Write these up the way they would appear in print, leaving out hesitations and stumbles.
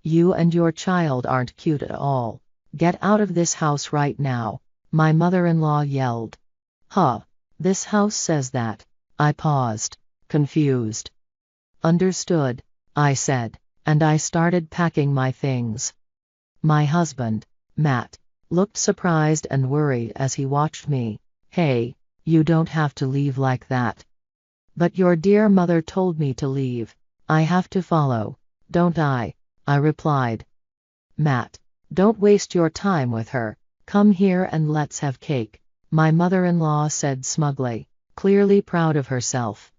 You and your child aren't cute at all. Get out of this house right now, my mother-in-law yelled. Huh? This house says that. I paused, confused. Understood, I said, and I started packing my things. My husband, Matt, looked surprised and worried as he watched me. Hey, you don't have to leave like that. But your dear mother told me to leave. I have to follow, don't I replied. Matt, don't waste your time with her. Come here and let's have cake, my mother-in-law said smugly, clearly proud of herself.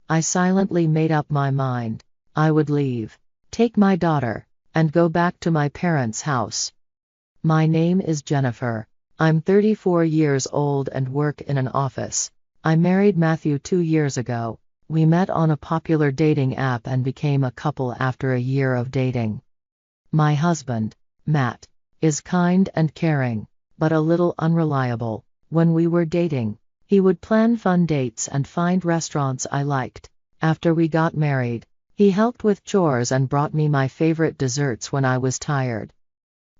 I silently made up my mind. I would leave, take my daughter, and go back to my parents' house. My name is Jennifer. I'm 34 years old and work in an office. I married Matthew 2 years ago. We met on a popular dating app and became a couple after a year of dating. My husband, Matt, is kind and caring, but a little unreliable. When we were dating, he would plan fun dates and find restaurants I liked. After we got married, he helped with chores and brought me my favorite desserts when I was tired.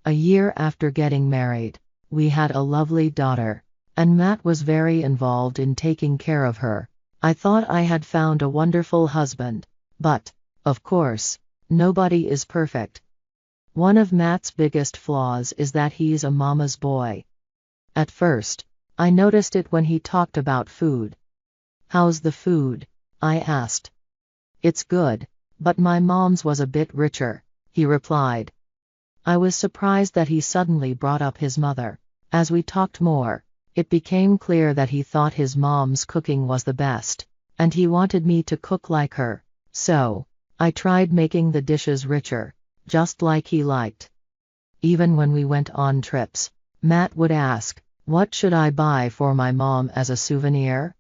A year after getting married, we had a lovely daughter, and Matt was very involved in taking care of her. I thought I had found a wonderful husband, but, of course, nobody is perfect. One of Matt's biggest flaws is that he's a mama's boy. At first, I noticed it when he talked about food. How's the food? I asked. It's good, but my mom's was a bit richer, he replied. I was surprised that he suddenly brought up his mother. As we talked more, it became clear that he thought his mom's cooking was the best, and he wanted me to cook like her. So, I tried making the dishes richer, just like he liked. Even when we went on trips, Matt would ask, what should I buy for my mom as a souvenir?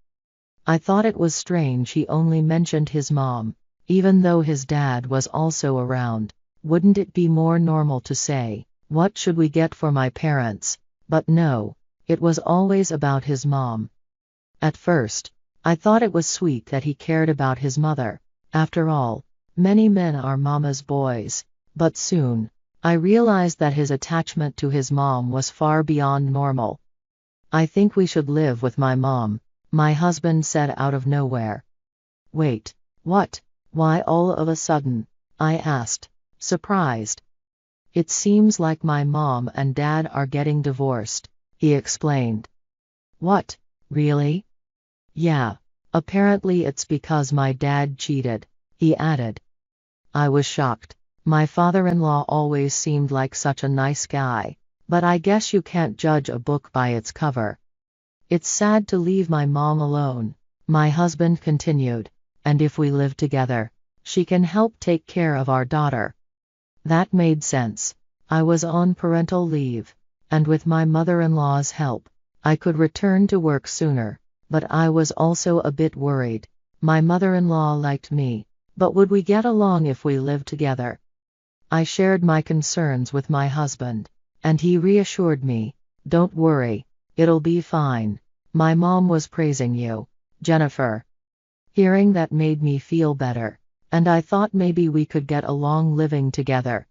I thought it was strange he only mentioned his mom, even though his dad was also around. Wouldn't it be more normal to say, what should we get for my parents? But no, it was always about his mom. At first, I thought it was sweet that he cared about his mother. After all, many men are mama's boys. But soon, I realized that his attachment to his mom was far beyond normal. I think we should live with my mom, my husband said out of nowhere. Wait, what? Why all of a sudden? I asked, surprised. It seems like my mom and dad are getting divorced, he explained. What, really? Yeah, apparently it's because my dad cheated, he added. I was shocked. My father-in-law always seemed like such a nice guy, but I guess you can't judge a book by its cover. It's sad to leave my mom alone, my husband continued, and if we live together, she can help take care of our daughter. That made sense. I was on parental leave, and with my mother-in-law's help, I could return to work sooner, but I was also a bit worried. My mother-in-law liked me, but would we get along if we lived together? I shared my concerns with my husband, and he reassured me, don't worry, it'll be fine. My mom was praising you, Jennifer. Hearing that made me feel better, and I thought maybe we could get along living together.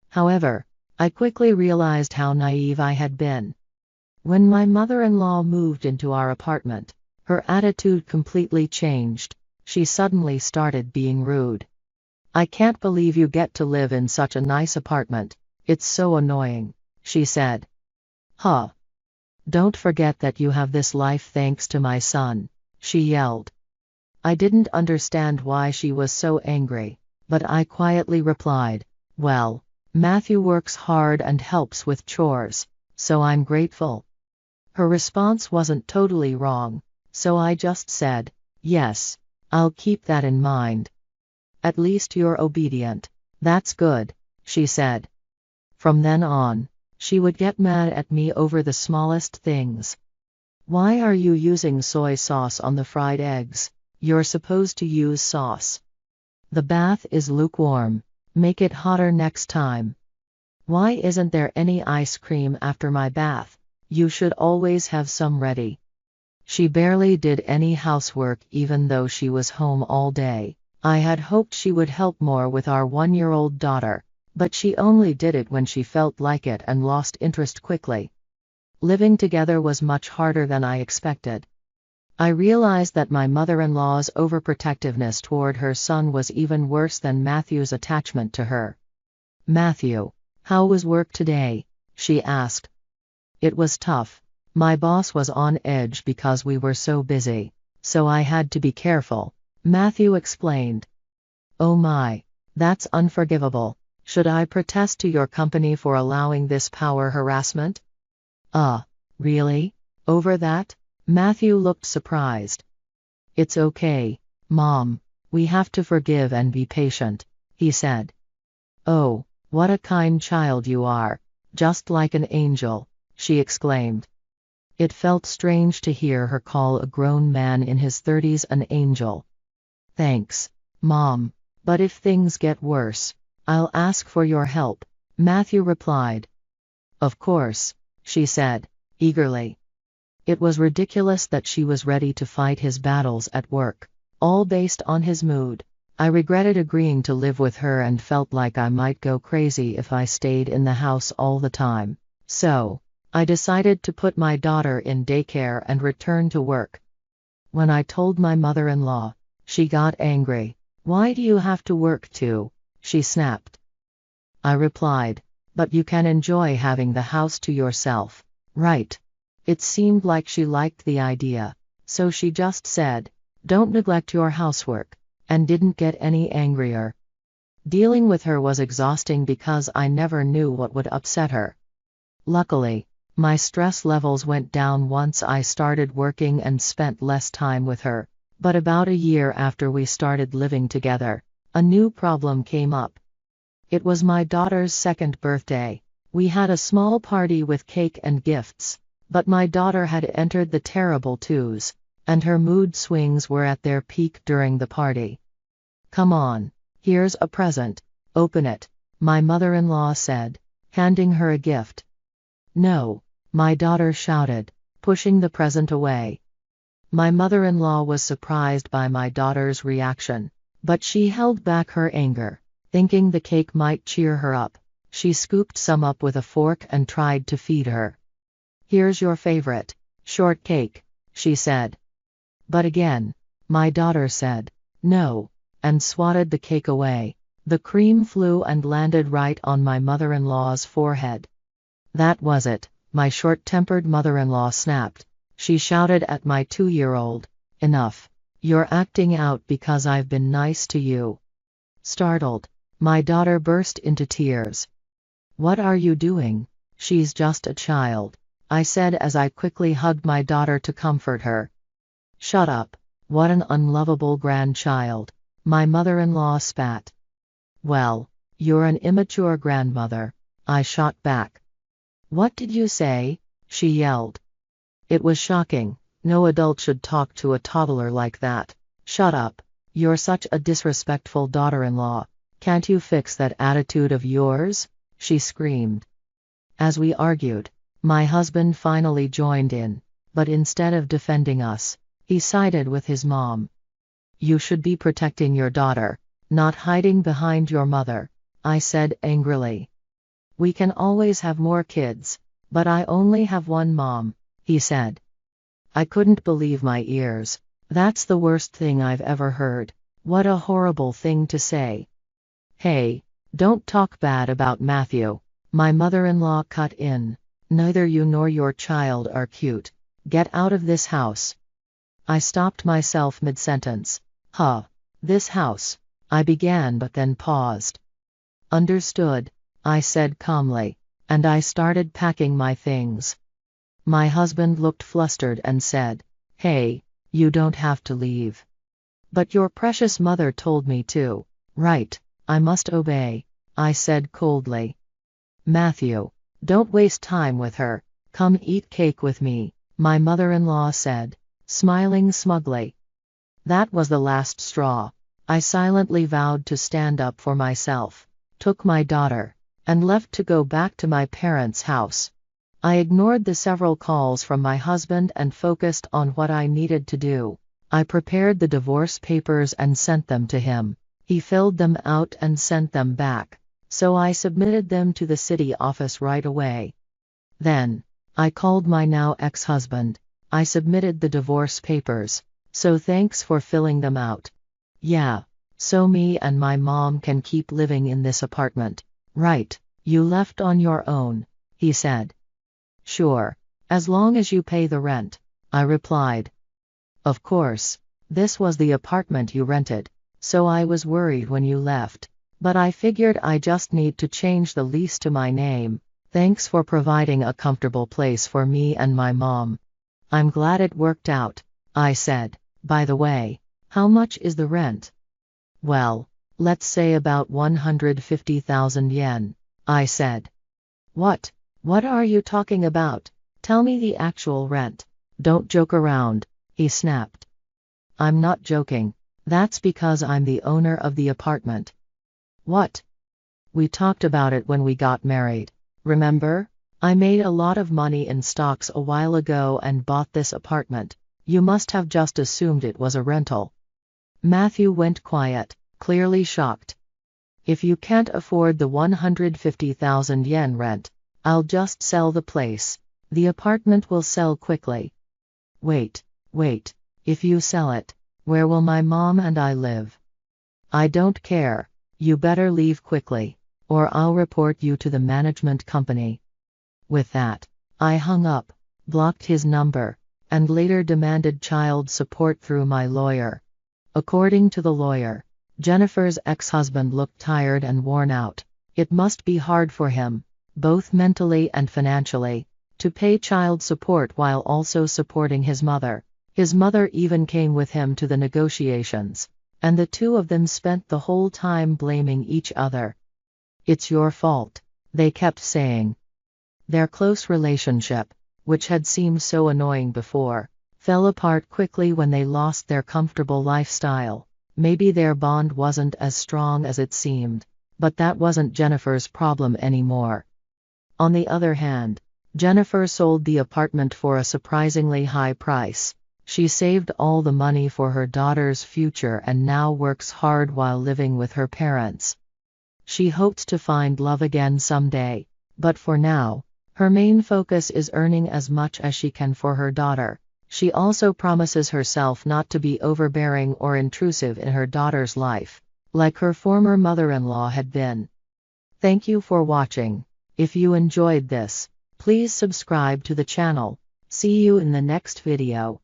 However, I quickly realized how naive I had been. When my mother-in-law moved into our apartment, her attitude completely changed. She suddenly started being rude. I can't believe you get to live in such a nice apartment. It's so annoying, she said. Huh? Don't forget that you have this life thanks to my son, she yelled. I didn't understand why she was so angry, but I quietly replied, well, Matthew works hard and helps with chores, so I'm grateful. Her response wasn't totally wrong, so I just said, yes, I'll keep that in mind. At least you're obedient. That's good, she said. From then on, she would get mad at me over the smallest things. Why are you using soy sauce on the fried eggs? You're supposed to use sauce. The bath is lukewarm. Make it hotter next time. Why isn't there any ice cream after my bath? You should always have some ready. She barely did any housework even though she was home all day. I had hoped she would help more with our 1-year-old daughter, But she only did it when she felt like it and lost interest quickly. Living together was much harder than I expected. I realized that my mother-in-law's overprotectiveness toward her son was even worse than Matthew's attachment to her. "Matthew, how was work today?" she asked. "It was tough. My boss was on edge because we were so busy, so I had to be careful," Matthew explained. "Oh my, that's unforgivable. Should I protest to your company for allowing this power harassment?" Really? Over that?" Matthew looked surprised. "It's okay, Mom. We have to forgive and be patient," he said. "Oh, what a kind child you are. Just like an angel," she exclaimed. It felt strange to hear her call a grown man in his 30s an angel. "Thanks, Mom. But if things get worse, I'll ask for your help," Matthew replied. "Of course," she said, eagerly. It was ridiculous that she was ready to fight his battles at work, all based on his mood. I regretted agreeing to live with her and felt like I might go crazy if I stayed in the house all the time. So, I decided to put my daughter in daycare and return to work. When I told my mother-in-law, she got angry. "Why do you have to work too?" she snapped. I replied, "But you can enjoy having the house to yourself, right?" It seemed like she liked the idea, so she just said, "Don't neglect your housework," and didn't get any angrier. Dealing with her was exhausting because I never knew what would upset her. Luckily, my stress levels went down once I started working and spent less time with her, but about a year after we started living together, a new problem came up. It was my daughter's second birthday. We had a small party with cake and gifts. But my daughter had entered the terrible twos, and her mood swings were at their peak during the party. "Come on, here's a present. Open it," my mother-in-law said, handing her a gift. "No," my daughter shouted, pushing the present away. My mother-in-law was surprised by my daughter's reaction, but she held back her anger, thinking the cake might cheer her up. She scooped some up with a fork and tried to feed her. "Here's your favorite shortcake," she said. But again, my daughter said, "No," and swatted the cake away. The cream flew and landed right on my mother-in-law's forehead. "That was it," my short-tempered mother-in-law snapped. She shouted at my 2-year-old, "Enough. You're acting out because I've been nice to you." Startled, my daughter burst into tears. "What are you doing? She's just a child," I said as I quickly hugged my daughter to comfort her. "Shut up. What an unlovable grandchild," my mother-in-law spat. "Well, you're an immature grandmother," I shot back. "What did you say?" she yelled. It was shocking. No adult should talk to a toddler like that. "Shut up. You're such a disrespectful daughter-in-law. Can't you fix that attitude of yours?" she screamed. As we argued, my husband finally joined in, but instead of defending us, he sided with his mom. "You should be protecting your daughter, not hiding behind your mother," I said angrily. "We can always have more kids, but I only have one mom," he said. I couldn't believe my ears. That's the worst thing I've ever heard. What a horrible thing to say. "Hey, don't talk bad about Matthew," my mother-in-law cut in. "Neither you nor your child are cute. Get out of this house." I stopped myself mid-sentence. This house," I began but then paused. "Understood," I said calmly, and I started packing my things. My husband looked flustered and said, "Hey, you don't have to leave." "But your precious mother told me to." "Right, I must obey," I said coldly. "Matthew, don't waste time with her. Come eat cake with me," my mother-in-law said, smiling smugly. That was the last straw. I silently vowed to stand up for myself, took my daughter, and left to go back to my parents' house. I ignored the several calls from my husband and focused on what I needed to do. I prepared the divorce papers and sent them to him. He filled them out and sent them back, so I submitted them to the city office right away. Then, I called my now ex-husband. I submitted the divorce papers, so thanks for filling them out. Yeah, so me and my mom can keep living in this apartment. Right, you left on your own, he said. Sure, as long as you pay the rent, I replied. Of course, this was the apartment you rented, so I was worried when you left, but I figured I just need to change the lease to my name. Thanks for providing a comfortable place for me and my mom. I'm glad it worked out, I said. By the way, how much is the rent? Well, let's say about 150,000 yen, I said. What? What are you talking about? Tell me the actual rent. Don't joke around, he snapped. I'm not joking. That's because I'm the owner of the apartment. What? We talked about it when we got married. Remember? I made a lot of money in stocks a while ago and bought this apartment. You must have just assumed it was a rental. Matthew went quiet, clearly shocked. If you can't afford the 150,000 yen rent, I'll just sell the place. The apartment will sell quickly. Wait. If you sell it, where will my mom and I live? I don't care. You better leave quickly, or I'll report you to the management company. With that, I hung up, blocked his number, and later demanded child support through my lawyer. According to the lawyer, Jennifer's ex-husband looked tired and worn out. It must be hard for him, both mentally and financially, to pay child support while also supporting his mother. His mother even came with him to the negotiations, and the two of them spent the whole time blaming each other. It's your fault, they kept saying. Their close relationship, which had seemed so annoying before, fell apart quickly when they lost their comfortable lifestyle. Maybe their bond wasn't as strong as it seemed, but that wasn't Jennifer's problem anymore. On the other hand, Jennifer sold the apartment for a surprisingly high price. She saved all the money for her daughter's future and now works hard while living with her parents. She hopes to find love again someday, but for now, her main focus is earning as much as she can for her daughter. She also promises herself not to be overbearing or intrusive in her daughter's life, like her former mother-in-law had been. Thank you for watching. If you enjoyed this, please subscribe to the channel. See you in the next video.